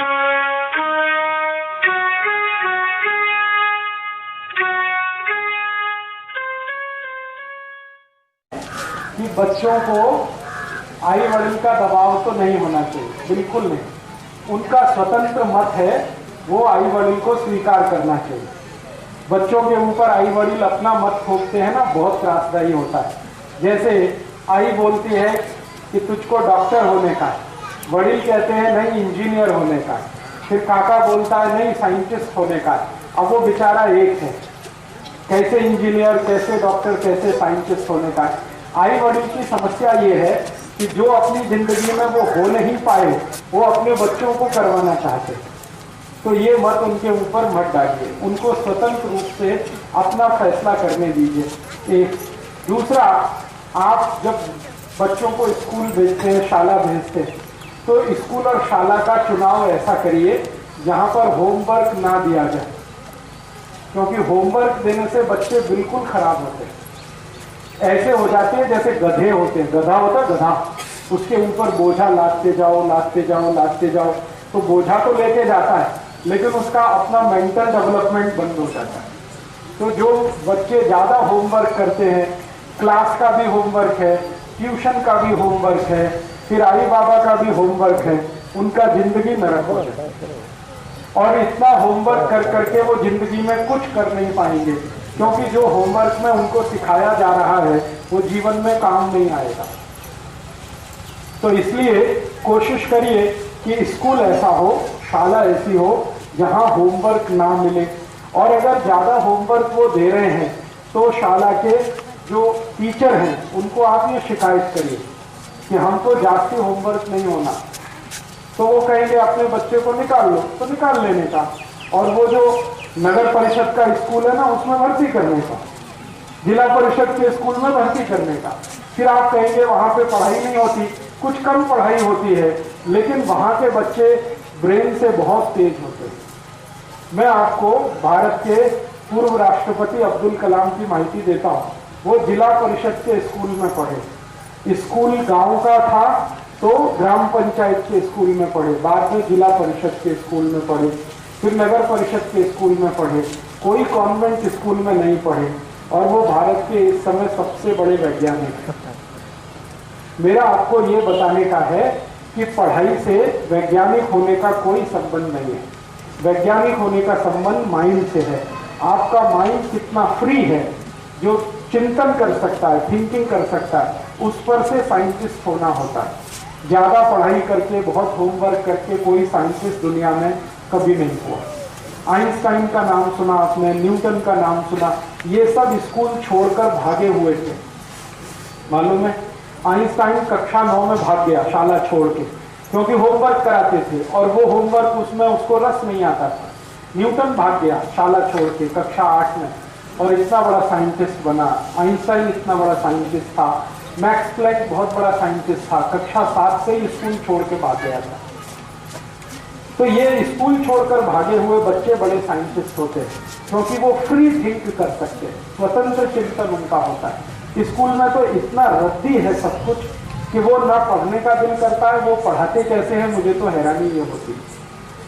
कि बच्चों को आई वडील का दबाव तो नहीं होना चाहिए, बिल्कुल नहीं। उनका स्वतंत्र मत है, वो आई वडील को स्वीकार करना चाहिए। बच्चों के ऊपर आई वडील अपना मत थोपते हैं ना, बहुत त्रासदायी होता है। जैसे आई बोलती है कि तुझको डॉक्टर होने का है, वडील कहते हैं नहीं इंजीनियर होने का है, फिर काका बोलता है नहीं साइंटिस्ट होने का है। अब वो बेचारा एक है, कैसे इंजीनियर, कैसे डॉक्टर, कैसे साइंटिस्ट होने का है। आई वडील की समस्या ये है कि जो अपनी जिंदगी में वो हो नहीं पाए, वो अपने बच्चों को करवाना चाहते हैं। तो ये मत उनके ऊपर मत डालिए, उनको स्वतंत्र रूप से अपना फैसला करने दीजिए। एक दूसरा, आप जब बच्चों को स्कूल भेजते हैं, शाला भेजते हैं, तो स्कूल और शाला का चुनाव ऐसा करिए जहाँ पर होमवर्क ना दिया जाए, क्योंकि होमवर्क देने से बच्चे बिल्कुल खराब होते हैं। ऐसे हो जाते हैं जैसे गधे होते हैं, गधा होता है गधा, उसके ऊपर बोझा लादते जाओ लादते जाओ लादते जाओ, तो बोझा तो लेके जाता है लेकिन उसका अपना मेंटल डेवलपमेंट बंद हो जाता है। तो जो बच्चे ज़्यादा होमवर्क करते हैं, क्लास का भी होमवर्क है, ट्यूशन का भी होमवर्क है, फिर आई बाबा का भी होमवर्क है, उनका जिंदगी नरक हो जाता है। और इतना होमवर्क कर करके वो जिंदगी में कुछ कर नहीं पाएंगे, क्योंकि जो होमवर्क में उनको सिखाया जा रहा है वो जीवन में काम नहीं आएगा। तो इसलिए कोशिश करिए कि स्कूल ऐसा हो, शाला ऐसी हो जहां होमवर्क ना मिले। और अगर ज़्यादा होमवर्क वो दे रहे हैं तो शाला के जो टीचर हैं उनको आप ये शिकायत करिए कि हमको जास्ती होमवर्क नहीं होना। तो वो कहेंगे अपने बच्चे को निकाल लो, तो निकाल लेने का, और वो जो नगर परिषद का स्कूल है ना उसमें भर्ती करने का, जिला परिषद के स्कूल में भर्ती करने का। फिर आप कहेंगे वहाँ पे पढ़ाई नहीं होती, कुछ कम पढ़ाई होती है, लेकिन वहाँ के बच्चे ब्रेन से बहुत तेज होते हैं। मैं आपको भारत के पूर्व राष्ट्रपति अब्दुल कलाम की माहिती देता हूँ। वो जिला परिषद के स्कूल में पढ़े, स्कूल गांव का था तो ग्राम पंचायत के स्कूल में पढ़े, बाद में जिला परिषद के स्कूल में पढ़े, फिर नगर परिषद के स्कूल में पढ़े, कोई कॉन्वेंट स्कूल में नहीं पढ़े, और वो भारत के इस समय सबसे बड़े वैज्ञानिक हैं। मेरा आपको ये बताने का है कि पढ़ाई से वैज्ञानिक होने का कोई संबंध नहीं है। वैज्ञानिक होने का संबंध माइंड से है। आपका माइंड कितना फ्री है, जो चिंतन कर सकता है, थिंकिंग कर सकता है, उस पर से साइंटिस्ट होना होता है। ज़्यादा पढ़ाई करके, बहुत होमवर्क करके कोई साइंटिस्ट दुनिया में कभी नहीं हुआ। आइंस्टाइन का नाम सुना आपने, न्यूटन का नाम सुना, ये सब स्कूल छोड़कर भागे हुए थे। मालूम है, आइंस्टाइन कक्षा 9 में भाग गया शाला छोड़ के, क्योंकि होमवर्क कराते थे और वो होमवर्क उसमें उसको रस नहीं आता था। न्यूटन भाग गया शाला छोड़ के कक्षा 8 में, और इतना बड़ा साइंटिस्ट बना। आइंस्टाइन इतना बड़ा साइंटिस्ट था। मैक्स प्लैंक बहुत बड़ा साइंटिस्ट था, कक्षा 7 से ही स्कूल छोड़ के भाग गया था। तो ये स्कूल छोड़कर भागे हुए बच्चे बड़े साइंटिस्ट होते हैं, क्योंकि वो फ्री थिंक कर सकते हैं, स्वतंत्र चिंतन उनका होता है। स्कूल में तो इतना रद्दी है सब कुछ कि वो ना पढ़ने का दिल करता है, वो पढ़ाते कैसे हैं मुझे तो हैरानी ये होती है।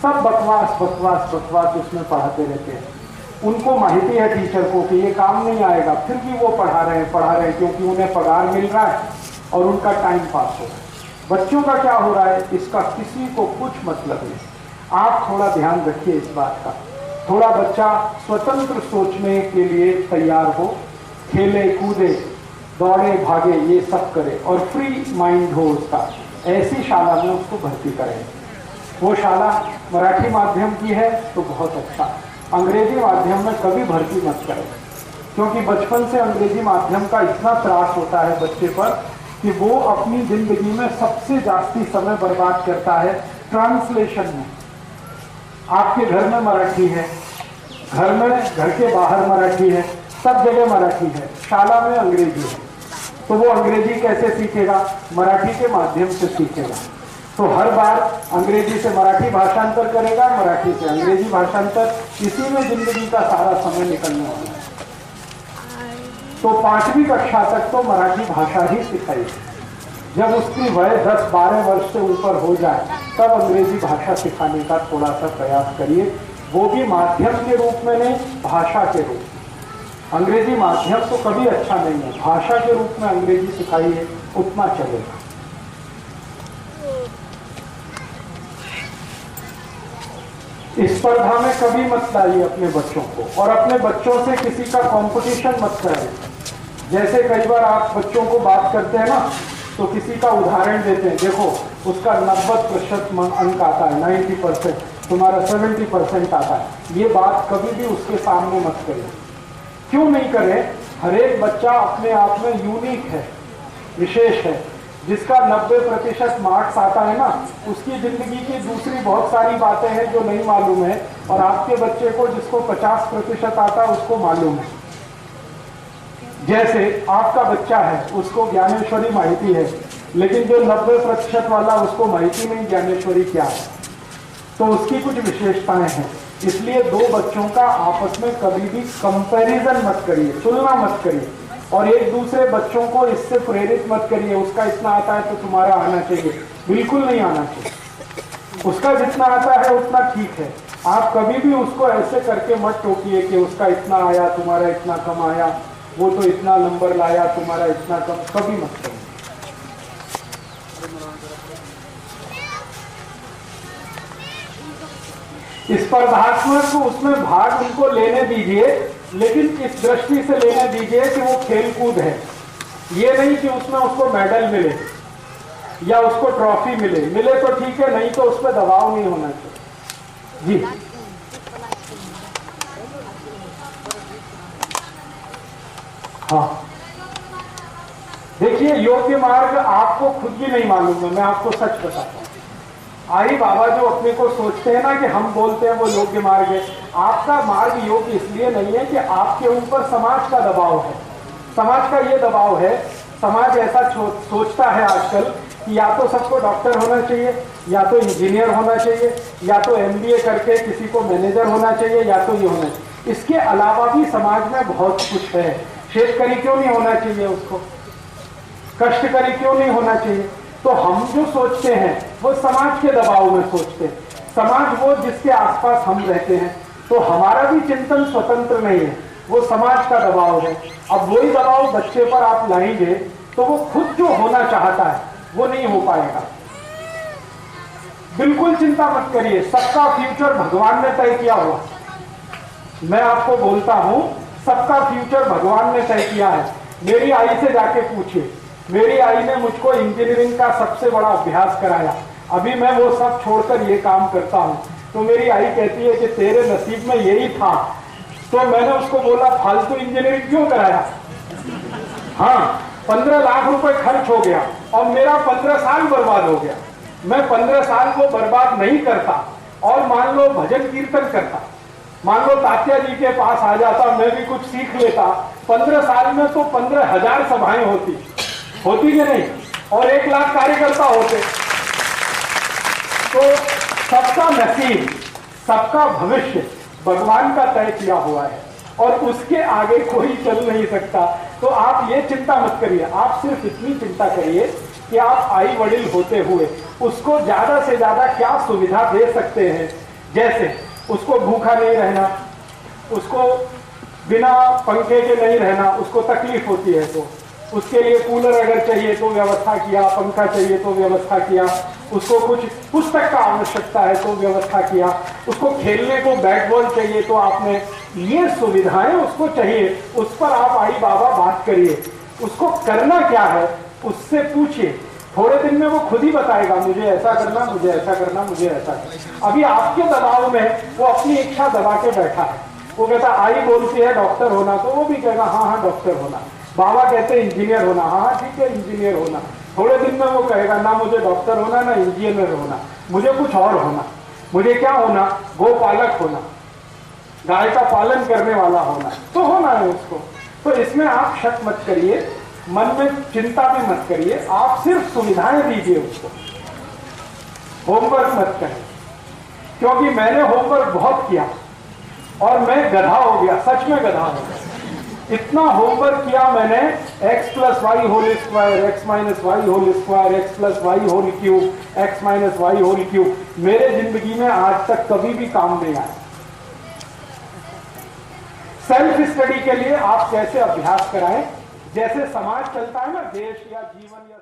सब बकवास बकवास बकवास उसमें पढ़ाते रहते हैं। उनको माहिती है टीचर को कि ये काम नहीं आएगा, फिर भी वो पढ़ा रहे हैं, क्योंकि उन्हें पगार मिल रहा है और उनका टाइम पास हो रहा है। बच्चों का क्या हो रहा है इसका किसी को कुछ मतलब नहीं। आप थोड़ा ध्यान रखिए इस बात का। थोड़ा बच्चा स्वतंत्र सोचने के लिए तैयार हो, खेले कूदे, दौड़े भागे, ये सब करे, और फ्री माइंड हो उसका, ऐसी शाला में उसको भर्ती करें। वो शाला मराठी माध्यम की है तो बहुत अच्छा, अंग्रेजी माध्यम में कभी भर्ती मत करें, क्योंकि बचपन से अंग्रेजी माध्यम का इतना त्रास होता है बच्चे पर कि वो अपनी जिंदगी में सबसे जास्ती समय बर्बाद करता है ट्रांसलेशन में। आपके घर में मराठी है, घर में, घर के बाहर मराठी है, सब जगह मराठी है, शाला में अंग्रेजी है, तो वो अंग्रेजी कैसे सीखेगा? मराठी के माध्यम से सीखेगा। तो हर बार अंग्रेजी से मराठी भाषांतर करेगा, मराठी से अंग्रेजी भाषांतर, इसी में जिंदगी का सारा समय निकलने वाला है। तो 5वीं कक्षा तक तो मराठी भाषा ही सिखाई। जब उसकी वय 10-12 वर्ष से ऊपर हो जाए तब अंग्रेजी भाषा सिखाने का थोड़ा सा प्रयास करिए, वो भी माध्यम के रूप में नहीं, भाषा के रूप में। अंग्रेजी माध्यम तो कभी अच्छा नहीं है, भाषा के रूप में अंग्रेजी सिखाइए, उतना चलेगा। स्पर्धा में कभी मत लाइए अपने बच्चों को, और अपने बच्चों से किसी का कंपटीशन मत कराइए। जैसे कई बार आप बच्चों को बात करते हैं ना, तो किसी का उदाहरण देते हैं, देखो उसका 90% अंक आता है, 90%, तुम्हारा 70% आता है। ये बात कभी भी उसके सामने मत करें। क्यों नहीं करें? हर एक बच्चा अपने आप में यूनिक है, विशेष है। जिसका 90% मार्क्स आता है ना, उसकी जिंदगी की दूसरी बहुत सारी बातें हैं जो नहीं मालूम है, और आपके बच्चे को जिसको 50% आता है उसको मालूम है। जैसे आपका बच्चा है, उसको ज्ञानेश्वरी माहिती है, लेकिन जो 90% वाला उसको माहिती नहीं ज्ञानेश्वरी क्या है, तो उसकी कुछ विशेषताएं हैं। इसलिए दो बच्चों का आपस में कभी भी कंपैरिजन मत करिए, तुलना मत करिए, और एक दूसरे बच्चों को इससे प्रेरित मत करिए, उसका इतना आता है तो तुम्हारा आना चाहिए, बिल्कुल नहीं आना चाहिए। उसका जितना आता है उतना ठीक है। आप कभी भी उसको ऐसे करके मत टोकिए कि उसका इतना आया, तुम्हारा इतना कम आया, वो तो इतना नंबर लाया, तुम्हारा इतना कम, कभी मत करिए। स्पर्धात्मक उसमें भाग उनको लेने दीजिए, लेकिन इस दृष्टि से लेने दीजिए कि वो खेल कूद है। ये नहीं कि उसमें उसको मेडल मिले या उसको ट्रॉफी मिले, मिले तो ठीक है, नहीं तो उस पर दबाव नहीं होना चाहिए। जी हाँ, देखिए योग्य मार्ग आपको खुद भी नहीं मालूम है, मैं आपको सच बताता हूँ। आई बाबा जो अपने को सोचते हैं ना कि हम बोलते हैं वो योग्य मार्ग है, आपका मार्ग योग्य इसलिए नहीं है कि आपके ऊपर समाज का दबाव है। समाज का ये दबाव है, समाज ऐसा सोचता है आजकल कि या तो सबको डॉक्टर होना चाहिए, या तो इंजीनियर होना चाहिए, या तो MBA करके किसी को मैनेजर होना चाहिए, या तो ये होना चाहिए। इसके अलावा भी समाज में बहुत कुछ है। शेतकरी क्यों नहीं होना चाहिए, उसको कष्टकरी क्यों नहीं होना चाहिए? तो हम जो सोचते हैं वो समाज के दबाव में सोचते हैं। समाज वो जिसके आसपास हम रहते हैं, तो हमारा भी चिंतन स्वतंत्र नहीं है, वो समाज का दबाव है। अब वही दबाव बच्चे पर आप लाएंगे तो वो खुद जो होना चाहता है वो नहीं हो पाएगा। बिल्कुल चिंता मत करिए, सबका फ्यूचर भगवान ने तय किया हुआ। मैं आपको बोलता हूं, सबका फ्यूचर भगवान ने तय किया है। मेरी आई से जाके पूछिए, मेरी आई ने मुझको इंजीनियरिंग का सबसे बड़ा अभ्यास कराया, अभी मैं वो सब छोड़कर ये काम करता हूं। तो मेरी आई कहती है कि तेरे नसीब में यही था। तो मैंने उसको बोला फालतू इंजीनियरिंग क्यों कराया? हाँ, 15 लाख रुपए खर्च हो गया और मेरा 15 साल बर्बाद हो गया। मैं 15 साल को बर्बाद नहीं करता और मान लो भजन कीर्तन करता, मान लो तात्या जी के पास आ जाता, मैं भी कुछ सीख लेता, 15 साल में तो 15,000 सभाएं होती कि नहीं, और 1 लाख कार्यकर्ता होते। तो सबका नसीब, सबका भविष्य भगवान का तय किया हुआ है और उसके आगे कोई चल नहीं सकता। तो आप ये चिंता मत करिए, आप सिर्फ इतनी चिंता करिए कि आप आई वडील होते हुए उसको ज्यादा से ज्यादा क्या सुविधा दे सकते हैं। जैसे उसको भूखा नहीं रहना, उसको बिना पंखे के नहीं रहना, उसको तकलीफ होती है तो उसके लिए कूलर अगर चाहिए तो व्यवस्था किया, पंखा चाहिए तो व्यवस्था किया, उसको कुछ पुस्तक का आवश्यकता है तो व्यवस्था किया, उसको खेलने को बैट बॉल चाहिए तो आपने ये सुविधाएं उसको चाहिए, उस पर आप आई बाबा बात करिए। उसको करना क्या है उससे पूछिए, थोड़े दिन में वो खुद ही बताएगा मुझे ऐसा करना, मुझे ऐसा करना, मुझे ऐसा करना। अभी आपके दबाव में वो अपनी इच्छा दबा के बैठा है। वो कहता आई बोलती है डॉक्टर होना, तो वो भी कहेगा हाँ हाँ डॉक्टर होना। बाबा कहते हैं इंजीनियर होना, हाँ ठीक है इंजीनियर होना। थोड़े दिन में वो कहेगा ना मुझे डॉक्टर होना, ना इंजीनियर होना, मुझे कुछ और होना। मुझे क्या होना? गोपालक होना, गाय का पालन करने वाला होना, तो होना है उसको। तो इसमें आप शक मत करिए, मन में चिंता भी मत करिए, आप सिर्फ सुविधाएं दीजिए उसको, होमवर्क मत करें। क्योंकि मैंने होमवर्क बहुत किया और मैं गधा हो गया, सच में गधा हो गया। इतना होमवर्क किया मैंने, x plus y whole square, x minus y whole square, x plus y whole cube, x minus y whole cube, मेरे जिंदगी में आज तक कभी भी काम नहीं आया। सेल्फ स्टडी के लिए आप कैसे अभ्यास कराएं, जैसे समाज चलता है ना, देश या जीवन या